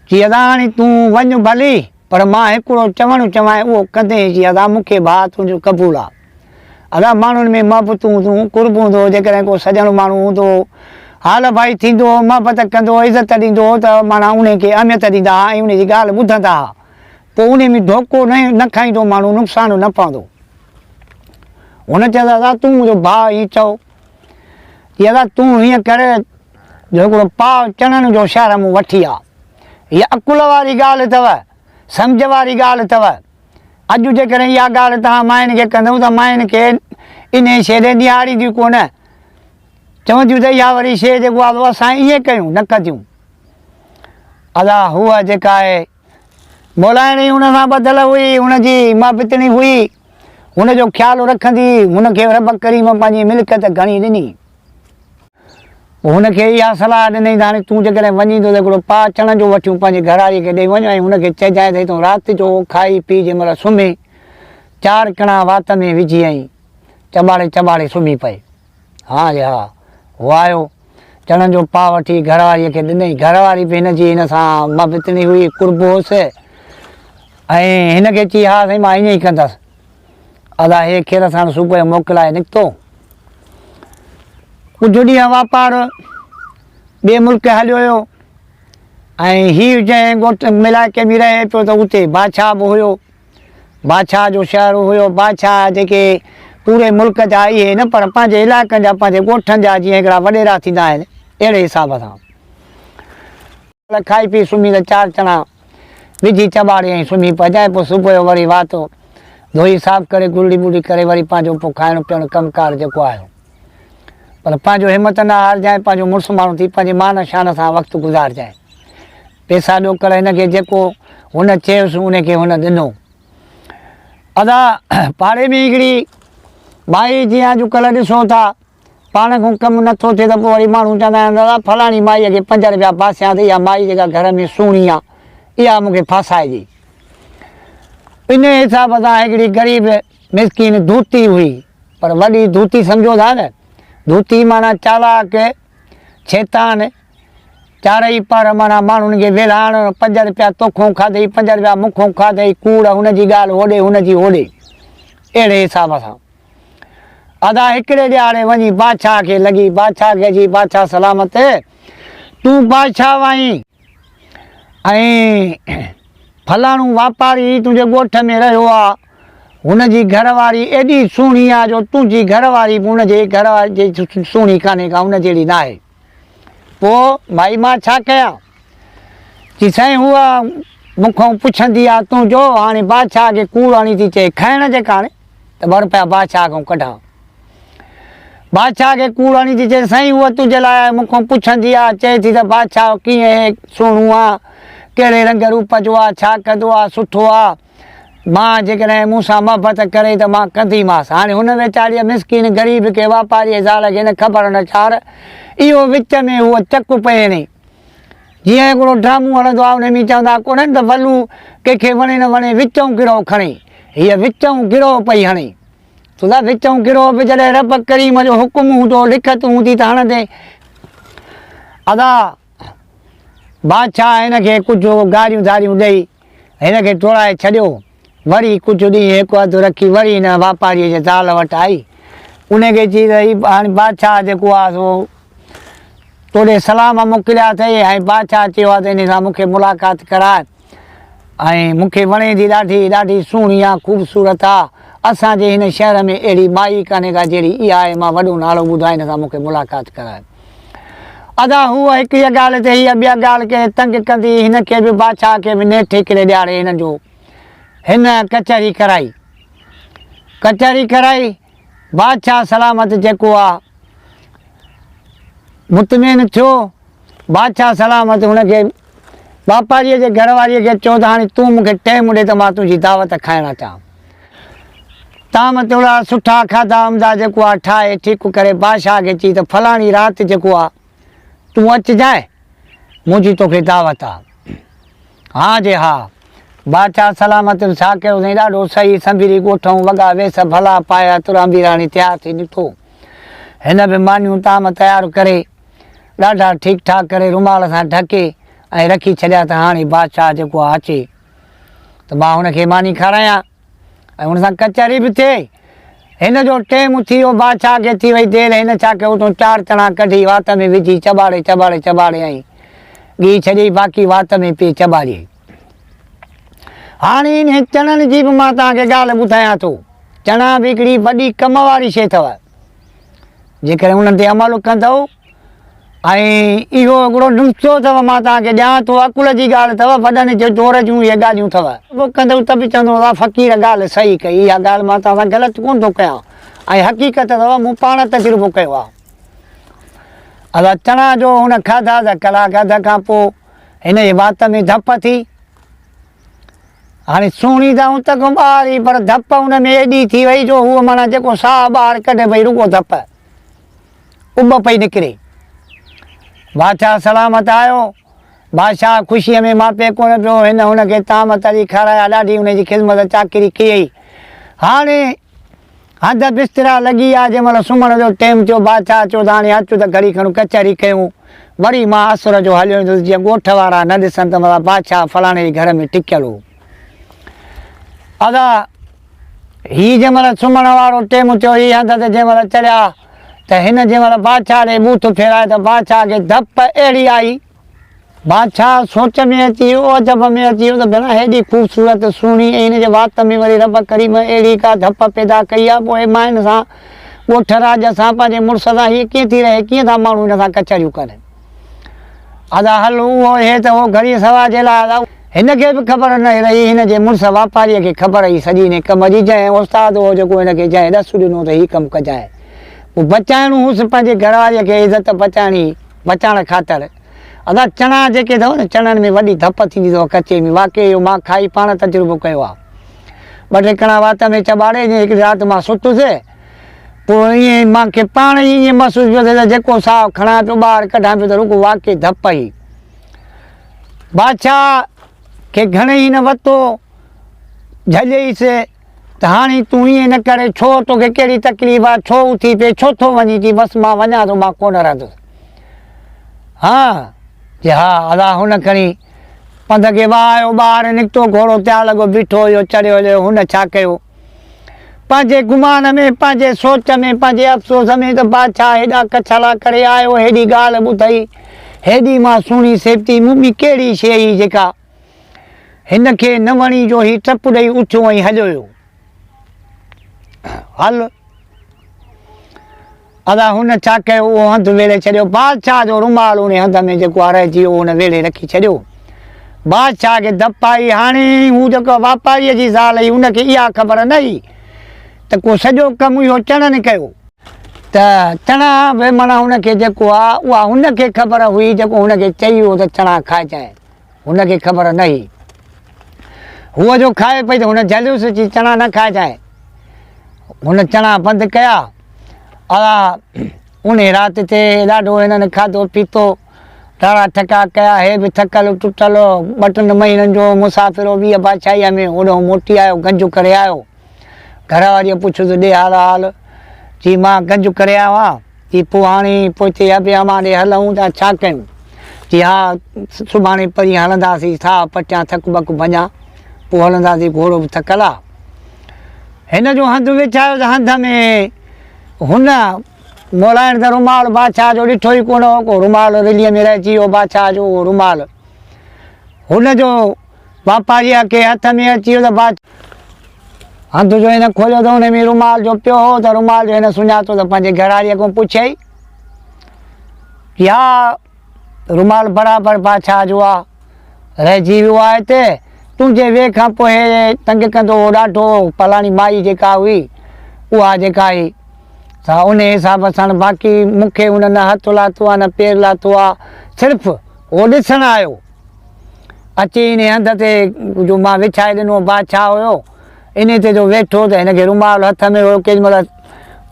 चई अदा हाणे तूं वञ भली पर मां हिकिड़ो चवणु चवां उहो कंदे। चई अदा मूंखे भाउ तुंहिंजो क़बूलु आहे। अदा माण्हुनि में मोहबतूं हूंदियूं कुर्ब हूंदो जेकॾहिं को सॼण माण्हू हूंदो हाल भाई थींदो मोहबत कंदो इज़त ॾींदो त माना उनखे अहमियत ॾींदा ऐं उनजी ॻाल्हि ॿुधंदा पोइ उन में धोखो न खाईंदो माण्हू नुक़सानु न पवंदो। हुन चयो दादा तूं मुंहिंजो भाउ हीअं चओ की दादा तूं हीअं कर जो हिकिड़ो पाव चणनि जो शहर मूं वठी आहे। हीअ अकुल वारी ॻाल्हि अथव सम्झ वारी ॻाल्हि अथव। अॼु जेकॾहिं इहा ॻाल्हि तव्हां माइनि खे कंदव त माइनि खे इन शइ ॾे निहारींदियूं कोन चवंदियूं त इहा वरी शइ जेको आहे असां ईअं कयूं न कंदियूं। अदा हूअ जेका आहे मोलाइणी हुन सां ॿधल हुई हुनजी मोहबतनी हुई हुनजो ख़्यालु रखंदी हुनखे रब करीम पंहिंजी मिल्कियत घणी ॾिनी। पोइ हुनखे इहा सलाह ॾिनई त हाणे तूं जेकॾहिं वञींदो त हिकिड़ो पाव चणनि जो वठियूं पंहिंजी घरवारीअ खे ॾेई वञो ऐं हुनखे चइजांइ त तूं राति जो खाई पी जंहिं महिल सुम्हे 4 कणा वात में विझी आई चॿाड़े चॿाड़े सुम्ही पए। हा जी हा उहो आयो चणनि जो पाव वठी घरवारीअ खे ॾिनई। घरवारी बि हिनजी हिन सां मोहबतनी हुई कुर्ब हुअसि ऐं हिनखे चई हा साईं मां ईअं ई कंदसि। अदा हे खेर सां सुबुह जो मोकिलाए निकितो। कुझु ॾींहं वापारु ॿिए मुल्क हलियो हुयो ऐं हीउ जंहिं ॻोठ इलाइक़े में रहे पियो त उते बादशाह बि हुयो। बादशाह जो शहर हुयो। बादशाह जेके पूरे मुल्क जा इहे न पर पंहिंजे इलाइक़नि जा पंहिंजे ॻोठनि जा जीअं हिकिड़ा वॾेरा थींदा आहिनि अहिड़े हिसाब सां खाई पी सुम्ही त 4 चणा विझी चॿाड़े ऐं सुम्ही पइजांइ। पोइ सुबुह जो वरी वातो धोई साफ़ करे गुरड़ी ॿुड़ी करे वरी पंहिंजो पोइ खाइणु पीअणु कमकार जेको आहे पर पंहिंजो हिमत न हारजांइ पंहिंजो मुड़ुसु माण्हू थी पंहिंजी मान शान सां वक़्तु गुज़ारजांइ। पैसा ॾियो कर हिनखे जेको हुन चयोसि उनखे हुन ॾिनो। अदा पाड़े में हिकिड़ी माई जीअं अॼुकल्ह ॾिसो था पाण खां कमु नथो थिए त पोइ वरी माण्हू चवंदा आहिनि दादा फलाणी माईअ खे 5 रुपया फासियां त इहा माई जेका घर में सुहिणी आहे इहा मूंखे फासाइजी। इन हिसाब सां हिकिड़ी ग़रीब मिसकिन धूती हुई पर वॾी धूती सम्झो था न धूती माना चालाक शैतान चारई पर माना माण्हुनि खे वेलाइण 5 रुपया तोखो खाधई 5 रुपया मुखो खाधई कूड़ हुनजी ॻाल्हि होॾे हुनजी होॾे अहिड़े हिसाब सां। अदा हिकिड़े ॾियारे वञी बादशाह खे लॻी बादशाह खे जी बादशाह सलामत तूं बादशाह आहीं ऐं फलाणो वापारी तुंहिंजे ॻोठ में रहियो आहे हुनजी घरवारी एॾी सुहिणी आहे जो तुंहिंजी घरवारी बि हुनजे घरवारी जी सुहिणी कान्हे का हुन जहिड़ी न आहे। पोइ भाई मां छा कयां चई साईं हूअ मूंखां पुछंदी आहे तूं जो हाणे बादशाह खे कूड़ हणी थी चए खाइण जेका हाणे त 2 रुपया बादशाह खां कढां। बादशाह खे कूड़ हणी थी चए साईं हूअ तुंहिंजे लाइ मूंखां पुछंदी आहे चए थी त बादशाह कीअं सुहिणो आहे कहिड़े रंग रूप जो आहे छा कंदो आहे सुठो आहे मां जेकॾहिं मूंसां मोहबत करे त मां कंदीमांसि। हाणे हुन वीचारीअ मिसकिन ग़रीब खे वापारीअ ज़ाल खे न ख़बर न छार इहो विच में उहो चकु पए नी जीअं हिकिड़ो ड्रामो हलंदो आहे उन में चवंदा कोन्हनि त वलू कंहिंखे वणे न वणे विचों गिरो खणे हीअ विचों गिरो पई हणे तुंहिंजा विचों गिरो बि जॾहिं रब करीम जो हुकुम हूंदो लिखत हूंदी त हणंदे। अदा बादशाह हिनखे कुझु गारियूं धारियूं ॾेई हिनखे टोड़ाए छॾियो। वरी कुझु ॾींहं हिकु अधु रखी वरी हिन वापारीअ जे ज़ाल वटि आई उनखे चई रही हाणे बादशाह जेको आहे सो तोॾे सलाम मोकिलिया अथई ऐं बादशाह चयो आहे त इन सां मूंखे मुलाक़ात कराए ऐं मूंखे वणे थी ॾाढी ॾाढी सुहिणी आहे ख़ूबसूरत आहे असांजे हिन शहर में अहिड़ी माई कान्हे का जहिड़ी इहा आहे मां वॾो नालो ॿुधाए हिन सां मूंखे मुलाक़ात कराए। अदा हूअ हिकु इहा ॻाल्हि ते हीअ ॿिया ॻाल्हि खे तंग कंदी हिनखे बि बादशाह खे बि नेठि हिकिड़े ॾियारे हिन जो हिन कचहरी कराई बादशाह सलामत जेको आहे मुतमिन थियो। बादशाह सलामत हुनखे वापारीअ जे घरवारीअ खे चयो त हाणे तूं मूंखे टाइम ॾे त मां तुंहिंजी दावत खाइणु अचां। ताम तोड़ा सुठा खाधा अमदा जेको आहे ठाहे ठीकु करे बादशाह खे चई त फलाणी राति जेको आहे तूं अचिजांइ मुंहिंजी तोखे दावत आहे। हा जे हा बादशाह सलामत छा कयो साईं ॾाढो सही संभीरी ॻोठूं वॻा वेस भला पाया तुरांबी राणी तयारु थी ॾिठो। हिन बि मानियूं ताम तयारु करे ॾाढा ठीकु ठाक करे रुमाल सां ढके ऐं रखी छॾिया त हाणे बादशाह जेको आहे अचे त मां हुनखे मानी खारायां ऐं हुन सां कचहरी बि थिए। हिन जो टाइम थी वियो, बादशाह खे थी वई देरि। हिन छा कयो, उतां 4 चणा कढी वात में विझी चॿाड़े चॿाड़े चॿाड़े ऐं ॻी छॾी, बाक़ी वात में पई चॿाड़े। हाणे इन चणनि जी बि मां तव्हांखे ॻाल्हि ॿुधायां थो। चणा बि हिकिड़ी वॾी कम वारी शइ अथव, जेकॾहिं उन्हनि ते अमल कंदव। ऐं इहो हिकिड़ो नुस्ख़ो अथव, मां तव्हांखे ॾियां थो, अकुल जी ॻाल्हि अथव, वॾनि जे दौर जूं इहे ॻाल्हियूं अथव। पोइ कंदव त बि चवंदो आहे फ़क़ीर ॻाल्हि सही कई, इहा ॻाल्हि मां तव्हां सां ग़लति कोन थो कयां, ऐं हक़ीक़त अथव, मूं पाण तजुर्बो कयो आहे। अदा चणा जो हुन खाधा त कलाक अध खां पोइ हिन जे वात में धप थी। हाणे सुहिणी त हूं तक ॿार, पर धप हुन में एॾी थी वई जो हूअ माना जेको साह ॿाहिरि कढे भई रुॻो धप उॿ पई निकिरे। बादशाह सलामत आयो। बादशाह ख़ुशीअ में मापे कोन पियो। हिन हुनखे ताम तरी खाराया, ॾाढी हुनजी ख़िदमत चाकरी कई। हाणे हंध बिस्तरा लॻी आहे, जंहिं महिल सुम्हण जो टाइम थियो, बादशाह चयो त हाणे अचो त घड़ी खणु कचहरी कयूं। वरी मां असुर जो हलियो वेंदुसि, जीअं ॻोठ वारा न ॾिसनि त मतलब बादशाह फलाणे जे घर में टिकियल हो। अदा हीअ जंहिं महिल सुम्हण वारो टाइम थियो, हीअ हंध ते जंहिं महिल चढ़िया त हिन जंहिं महिल बादशाह ॾे बूथ फेराए त बादशाह खे धप अहिड़ी आई। बादशाह सोच में अची वियो, अजब में अची वियो त भेण हेॾी ख़ूबसूरत सुहिणी ऐं हिन जे वात में वरी रब करीम अहिड़ी का धप पैदा कई आहे। पोइ मां हिन सां ॻोठ राज सां पंहिंजे मुड़ुस सां हीअ कीअं थी रहे, कीअं था माण्हू हिन सां कचहरियूं कनि। अदा हल उहो हे त उहो घड़ी सवा जे लाइ हिनखे बि ख़बर न रही, हिन जे मुड़ुस वापारीअ खे ख़बर हुई सॼी हिन कम जी। जंहिं उस्ताद हो जेको हिनखे जंहिं ॾस ॾिनो त हीउ कमु कजांइ। पोइ बचाइणो हुउसि पंहिंजे घरवारीअ खे, इज़त बचाइण ख़ातिर। अदा चणा जेके अथव न, चणनि में वॾी धप थींदी अथव कचे में। वाक़ई इहो मां खाई पाण तजुर्बो कयो आहे। 2-3 कणा वात में चॿाड़े हिकिड़ी राति मां सुतुसि। पोइ ईअं मूंखे पाण ई ईअं महसूसु पियो थिए त जेको साहु खणा पियो ॿाहिरि कढां पियो त रुॻो वाक़ई धप ई। बादशाह खे घणेई न वरितो, झलियईसि त हाणे तूं ईअं न करे, छो तोखे कहिड़ी तकलीफ़ आहे, छो उथी पए, छो थो वञी थी, बसि मां वञा थो, मां कोन रहंदुसि। हा अदा हुन खणी पंध खे वाहियो, ॿाहिरि निकितो, घोड़ो तयारु लॻो बीठो हुयो, चढ़ियो हलियो। हुन छा कयो, पंहिंजे गुमान में, पंहिंजे सोच में, पंहिंजे अफ़सोस में त बादशाह हेॾा कछला करे आयो, हेॾी ॻाल्हि ॿुधई, हेॾी मां सुहिणी सेफ्टी मूं बि कहिड़ी शइ हुई जेका हिन खे न वणी जो ही टप ॾेई उथियो ऐं हलियो हुयो। हल अदा हुन छा कयो, उहो हंधु वेड़े छॾियो। बादशाह जो रुमाल उन हंध में जेको आहे रहिजी वियो, हुन वेड़े रखी छॾियो। बादशाह खे धप आई। हाणे हू जेको वापारीअ जी ज़ाल हुई, हुनखे इहा ख़बर न हुई त को सॼो कमु इहो चणनि कयो। त चणा बि माना हुनखे जेको आहे उहा हुनखे ख़बर हुई, जेको हुनखे चई वियो त चणा खाइजांइ, हुनखे ख़बर न हुई। हूअ जो खाए पई त हुन झलियुसि अची चणा न खाइजांइ। हुन चणा बंदि कया। उन राति ते ॾाढो हिननि खाधो पीतो, ॾाढा ठका कया। हे बि थकल टुटल 2-3 महीननि जो मुसाफ़िर 20 बादशाहीअ में, होॾो मोटी आयो, गंज करे आयो। घरवारीअ पुछियोसि ॾे हाल। चई मां गंज करे आयो आहियां। चई पोइ हाणे पोइ चई अबे अमां ॾे हलूं था, छा कयूं। चई हा सुभाणे परीहं हलंदासीं, साह पटियां थकु बकु भञा, पोइ हलंदासीं, घोड़ो बि थकल आहे। हिन जो हंधु विछायो त हंध में हुन मोलाइण त रुमाल बादशाह जो ॾिठो ई कोन हो, को रुमाल रिलीअ में रहिजी वियो बादशाह जो। उहो रुमाल हुनजो वापारीअ खे हथ में अची वियो त हंधु जो हिन खोलियो त हुन में रुमाल जो पियो हो। त रुमाल जो हिन सुञातो त पंहिंजे घरवारीअ खां पुछियई कि हा रुमाल बराबरि बादशाह जो आहे, रहिजी वियो आहे हिते, तुंहिंजे वे खां पोइ हे तंग कंदो ॾाढो, फलाणी माई जेका हुई उहा जेका आई त उन हिसाब सां बाक़ी मूंखे हुन न हथु लाथो आहे न पेर लाथो आहे, सिर्फ़ु उहो ॾिसणु आयो। अची इन हंध ते जो मां विछाए ॾिनो बादशाह हुयो, इन ते जो वेठो त हिनखे रुमाल हथ में हुयो, केॾी महिल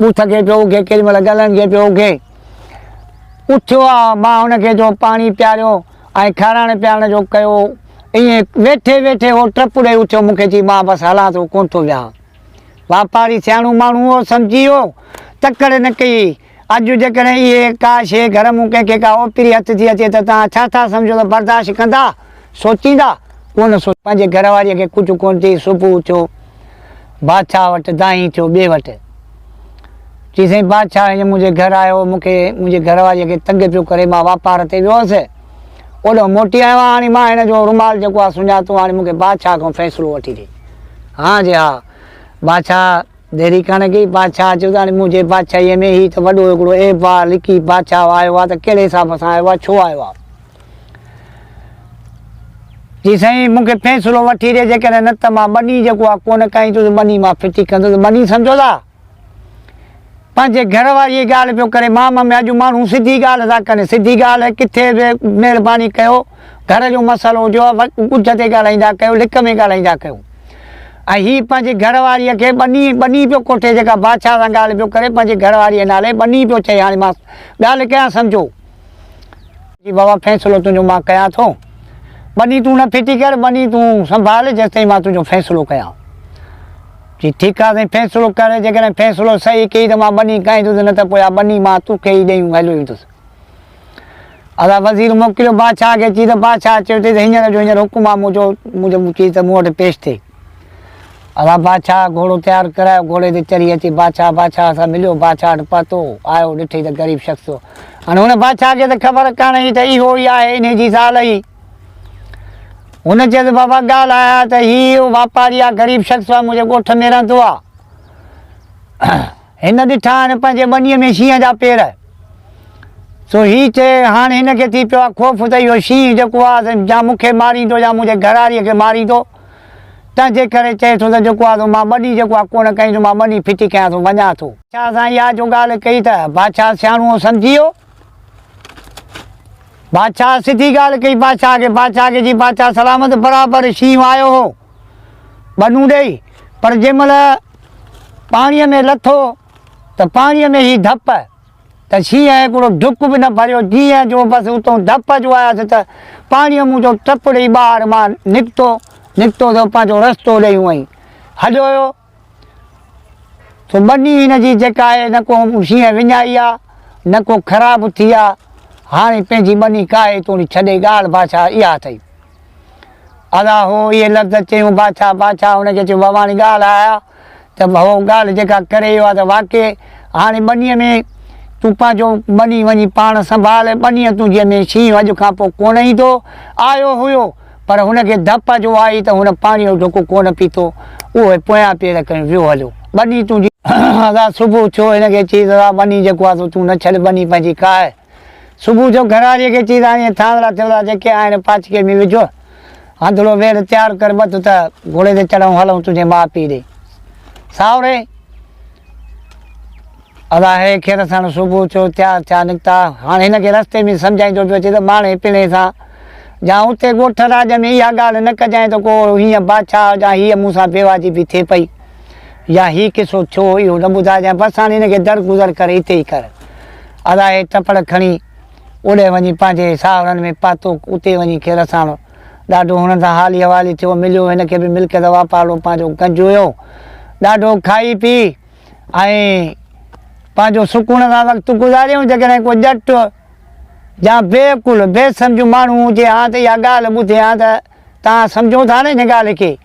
ॿूथ खे पियो उघे, केॾी महिल गलनि खे पियो उघे। उथियो आहे, मां हुनखे जो पाणी पीआरियो ऐं खाराइण पीआरण जो कयो। ईअं वेठे वेठे उहो टप ॾेई उथियो, मूंखे चई मां बसि हलां थो, कोन थो वियां। वापारी सियाणो माण्हू हो, सम्झी वियो, तकड़ न कई अॼु जेकॾहिं इहे का शइ घर मूं कंहिंखे का ओपिरी हथ थी अचे त तव्हां छा था सम्झो त बर्दाश्त कंदा सोचींदा कोन सोच पंहिंजे घरवारीअ खे कुझु कोन थी सुबुह थियो बादशाह वटि दाई थियो ॿिए वटि चई साईं बादशाह ईअं मुंहिंजे घर आयो मूंखे मुंहिंजे घरवारीअ खे तंग पियो करे मां वापार ते वियो हुअसि ओॾो मोटी आयो आहियां हाणे मां हिन जो रुमाल जेको आहे सुञातो हाणे मूंखे बादशाह खां फ़ैसिलो वठी ॾे हा जी हा बादशाह देरी कान कई बादशाह चयो त हाणे मुंहिंजे बादशाहीअ में ही त वॾो हिकिड़ो ऐब आहे लिकी बादशाह आयो आहे त कहिड़े हिसाब सां आयो आहे छो आयो आहे जी साईं मूंखे फ़ैसिलो वठी ॾे जेकॾहिं न त मां बनी जेको आहे कोन कईंदुसि बनी मां फिटी कंदुसि बनी सम्झो था पंहिंजे घर वारीअ जी ॻाल्हि पियो करे मां में अॼु माण्हू सिधी ॻाल्हि था कनि सिधी ॻाल्हि किथे बि महिरबानी कयो घर जो मसइलो हुजे कुझ ते ॻाल्हाईंदा कयो लिक में ॻाल्हाईंदा कयो ऐं हीअ पंहिंजे घर वारीअ खे बनी पियो कोठे जेका बादशाह सां ॻाल्हि पियो करे पंहिंजे घर वारीअ नाले बनी पियो चए हाणे मां ॻाल्हि कयां सम्झो जी बाबा फ़ैसिलो तुंहिंजो मां कयां थो बनी तूं न फिटी कर बनी तूं संभाल जेसि ताईं मां तुंहिंजो फ़ैसिलो कयां जी ठीकु आहे साईं फ़ैसिलो करे जेकॾहिं फ़ैसिलो सही कई त मां बनी कईंदुसि न त पोइ बनी मां तोखे ई ॾेयूं हलियो ईंदुसि अदा वज़ीर मोकिलियो बादशाह खे चई त बादशाह चयो त हींअर जो हींअर हुकुम आहे मुंहिंजो चई त मूं वटि पेश थिए अदा बादशाह घोड़ो तयारु करायो घोड़े ते चढ़ी अची बादशाह सां मिलियो बादशाह वटि पहुतो आयो ॾिठई त ग़रीब शख़्स हो हाणे हुन बादशाह खे त ख़बर कान हुई त इहो ई आहे इन जी ज़ाल ई हुन चयो त बाबा ॻाल्हि आया त हीउ वापारी आहे ग़रीब शख़्स आहे मुंहिंजे ॻोठ में रहंदो आहे हिन ॾिठा आहिनि पंहिंजे ॿनीअ में शींहं जा पेर सो हीउ चए हाणे हिनखे थी पियो आहे ख़ौफ़ त इहो शींहं जेको आहे या मूंखे मारींदो या मुंहिंजे घरवारीअ खे मारींदो तंहिंजे करे चए थो त जेको आहे मां ॿनी जेको आहे कोन कईं मां ॿनी फिटी कयां थो वञा थो बादशाह सां इहा जो ॻाल्हि कई त बादशाह सियाणो सम्झी वियो बादशाह सिधी ॻाल्हि कई बादशाह खे जी बादशाह सलामत बराबरि शींहं आयो हो बनू ॾेई पर जंहिं महिल पाणीअ में लथो त पाणीअ में ई धप त शींहं हिकिड़ो डुक बि न भरियो जीअं जो बसि उतां धप जो आयासीं त पाणीअ मूं जो टप ॾेई ॿाहिरि मां निकितो त पंहिंजो रस्तो ॾेई हूअं ई हलियो हुयो सो ॿनी हिन जी जेका आहे न को शींहं विञाई आहे न को ख़राबु थी आहे हाणे पंहिंजी ॿनी काए थोरी छॾे ॻाल्हि बादशाह इहा अथई अदा हो इहे लफ़्ज़ चयूं बादशाह हुनखे चयो बाबा हाणे ॻाल्हि आया त हो ॻाल्हि जेका करे वियो आहे त वाक़ई हाणे ॿनीअ में तूं पंहिंजो ॿनी वञी पाण संभाल ॿनीअ तुंहिंजे में शींहं अॼु खां पोइ कोन ईंदो आयो हुयो पर हुनखे धप जो आई त हुन पाणीअ जो ढुक कोन पीतो उहो पोयां पेर खणी वियो हलियो ॿनी तुंहिंजी अदा सुबुह थियो हिनखे चई दादा ॿनी जेको आहे तूं न छॾ ॿनी पंहिंजी काए सुबुह जो घरवारीअ खे चई हाणे थांदड़ा थियला जेके आहिनि पाचिके में विझो हंधड़ो वेड़ तयारु कर बत त घोड़े ते चढ़ूं हलूं तुंहिंजे माउ पीउ ॾे सावरे अदा हे खेर सां सुबुह थियो तयारु थिया निकिता हाणे हिनखे रस्ते में सम्झाईंदो पियो अचे त माणे पिणे सां या उते ॻोठ राज में इहा ॻाल्हि न कजांइ त को हीअं बादशाह या हीअ मूंसां बेवाजी बि थिए पई या हीउ किसो थियो इहो न ॿुधाइजांइ बसि हाणे हिनखे दरगुज़र करे हिते ई कर अदा हे टपड़ खणी ओॾे वञी पंहिंजे सावरनि में पातो उते वञी खेर सां ॾाढो हुननि सां हाली हवाली थियो मिलियो हिनखे बि मिल्कियत वापारो पंहिंजो गंज हुयो ॾाढो खाई पी ऐं पंहिंजो सुकून सां वक़्तु गुज़ारियूं जेकॾहिं को ॼट या बेकुल बेसम्झ माण्हू हुजे हा त इहा ॻाल्हि ॿुधे हा त तव्हां सम्झो था न हिन ॻाल्हि खे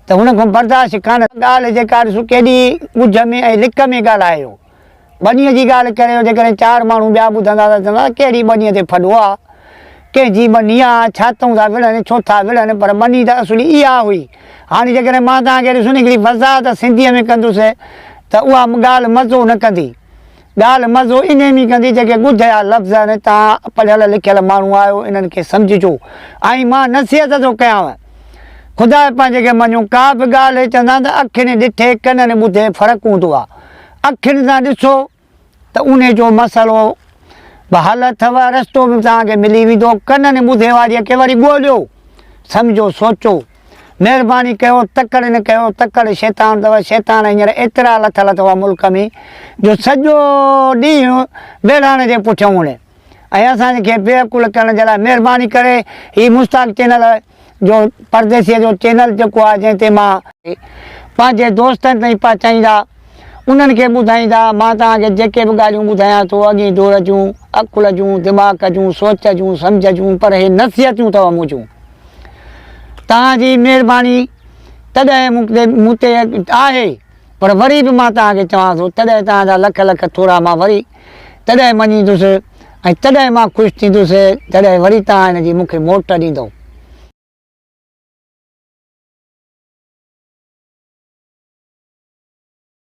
त हुन खां बर्दाश्त कान ॻाल्हि जेका ॾिसो केॾी ॻुझ में ऐं लिक में ॻाल्हायो ॿनीअ जी ॻाल्हि करे जेकॾहिं चारि माण्हू ॿिया ॿुधंदा त चवंदा कहिड़ी ॿनीअ ते फॾो आहे कंहिंजी ॿनी आहे छातऊं था विढ़नि छो था विढ़नि पर ॿनी त असुली इहा हुई हाणे जेकॾहिं मां तव्हांखे ॾिसो न हिकिड़ी वज़ाहत सिंधीअ में कंदुसि त उहा ॻाल्हि मज़ो न कंदी ॻाल्हि मज़ो इन में कंदी जेके ॻुझ जा लफ़्ज़ आहिनि तव्हां पढ़ियल लिखियल माण्हू आहियो इन्हनि खे सम्झिजो ऐं मां नसीहत थो कयांव ख़ुदा पंहिंजे खे मञो का बि ॻाल्हि चवंदा त अखियुनि ॾिठे कननि ॿुधे फ़र्क़ु हूंदो आहे अखियुनि सां ॾिसो त उन जो मसइलो हल अथव रस्तो बि तव्हांखे मिली वेंदो कननि ॿुधे वारीअ खे वरी ॻोल्हियो सम्झो सोचो महिरबानी कयो तकड़ न कयो तकड़ शैतान अथव शैतान हींअर एतिरा लथल अथव मुल्क में जो सॼो ॾींहुं वेढ़ाण जे पुठियां हुन ऐं असांखे बेअकुल करण जे लाइ महिरबानी करे हीअ मुश्ताक चैनल जो परदेसीअ जो चैनल जेको आहे जंहिं ते मां पंहिंजे दोस्तनि ताईं पहुचाईंदा उन्हनि खे ॿुधाईंदा। मां तव्हांखे जेके बि ॻाल्हियूं ॿुधायां थो अॻी दौर जूं, अकुल जूं, दिमाग़ जूं, सोच जूं, सम्झ जूं, पर हे नसीहतूं अथव मुंहिंजूं। तव्हांजी महिरबानी तॾहिं मूं ते आहे, पर वरी बि मां तव्हांखे चवां थो, तॾहिं तव्हांजा लख लख थोरा मां वरी तॾहिं मञींदुसि ऐं तॾहिं मां ख़ुशि थींदुसि जॾहिं वरी तव्हां हिन जी मूंखे मोट ॾींदव।